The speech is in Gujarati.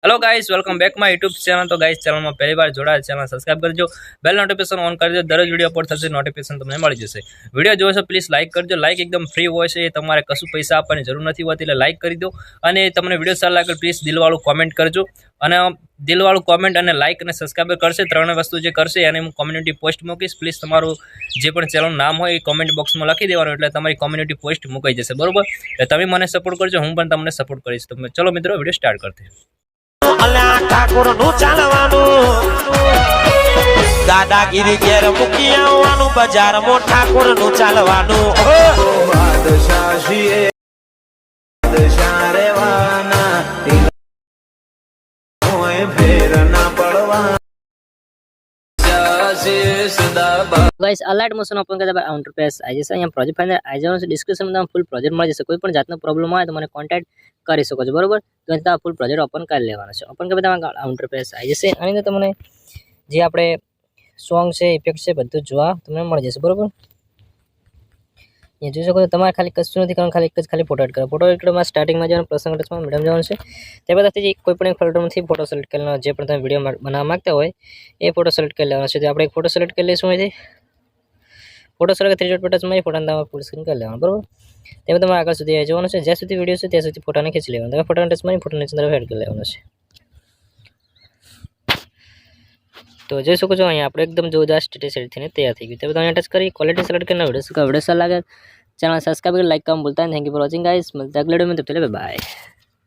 Hello guys, welcome back my YouTube channel. तो गाइस चैनल में पहली बार जोड़ा चैनल सब्सक्राइब करजो, बेल नोटिफिकेशन ऑन कर दो। दररोज वीडियो अपलोड थશે नोटिफिकेशन તમને મળી જશે। વિડિયો જોવો છો પ્લીઝ લાઈક કરજો। લાઈક એકદમ ફ્રી હોય છે, તમારે કશું પૈસા આપવાની જરૂર નથી હોતી, એટલે લાઈક કરી દો। અને તમને વિડિયો સારો લાગે પ્લીઝ દિલવાળું કોમેન્ટ કરજો। અને દિલવાળું કોમેન્ટ અને લાઈક અને સબસ્ક્રાઇબ કરશે, ત્રણ વસ્તુ જે કરશે એને હું કોમ્યુનિટી પોસ્ટ મૂકીશ। પ્લીઝ તમારું જે પણ ચેનલનું નામ હોય એ કોમેન્ટ બોક્સમાં લખી દેવાનું, એટલે તમારી કોમ્યુનિટી પોસ્ટ મુકાઈ જશે, બરોબર? એટલે તમે મને સપોર્ટ કરજો, હું પણ તમને સપોર્ટ કરીશ। તો ચલો મિત્રો વિડિયો સ્ટાર્ટ કરते हैं। અલ્યા ઠાકોર નું ચાલવાનું દાદાગીરી ઘેર મૂકી આવવાનું બજારમાં ઠાકોર નું ચાલવાનું બાદશાહી બાદશાહ રેવાના હોય ફેર ના પડવા। गाइस अलर्ट मोशन ओपन करता है एंटरप्राइज आई जैसे यहाँ प्रोजेक्ट फाइनल आई जाओ डिस्क्रिप्शन में फुल प्रोजेक्ट मળી જશે। કોઈ પણ જાતનો પ્રોબ્લેમ હોય તો મને કોન્ટેક્ટ કરી શકો છો, બરોબર? તો અહીંયા ફૂલ પ્રોજેક્ટ ઓપન કરી લેવાનો છે। ઓપન કરી તમારા એન્ટરપ્રાઇઝ આવી જશે। આની અંદર તમને જે આપણે સોંગ છે, ઇફેક્ટ છે, બધું જોવા તમને મળી જશે, બરોબર? અહીંયા જોઈ શકો છો, તમારે ખાલી કશું નથી કરવાનું, ખાલી એક જ ખાલી ફોટો એડ કરો। ફોટો એડ કરવામાં સ્ટાર્ટિંગમાં જવાનું, પ્રસંગ ટચમાં મીડિયમ જવાનું છે। તે બાદથી કોઈ પણ એક ફોલ્ડરમાંથી ફોટો સિલેક્ટ કરી લેવાનો, જે પણ તમે વિડીયો બનાવવા માંગતા હોય એ ફોટો સિલેક્ટ કરી લેવાનો છે। તો આપણે એક ફોટો સિલેક્ટ કરી લઈશું। અહીંથી ફોટો સિલેક્ટ 3 ડોટ ટચમાં ફોટાને તમે ફૂલ સ્ક્રીન કરી લેવાનું, બરોબર? તેમાં તમારે આગળ સુધી આવી જવાનું છે, જ્યાં સુધી વિડીયો છે ત્યાં સુધી ફોટાને ખેંચી લેવાનો। તમે ફોટાને ટચમાં ફોટોને નીચે એડ કરી લેવાનો છે। તો જોઈ શકો છો અહીંયા આપણે એકદમ જોરદાર સ્ટેટસ એડ થઈને તૈયાર થઈ ગયું। તે બધા અહીંયા ટચ કરી ક્વોલિટી સિલેક્ટ કરીને વિડીયો સારા લાગે ચેનલ સબસ્ક્રાઇબ કરી લાઈક કરવાનું ભૂલતા નહીં। Thank you for watching guys. મળતા અગલે વિડીયો में, तब तक बाय।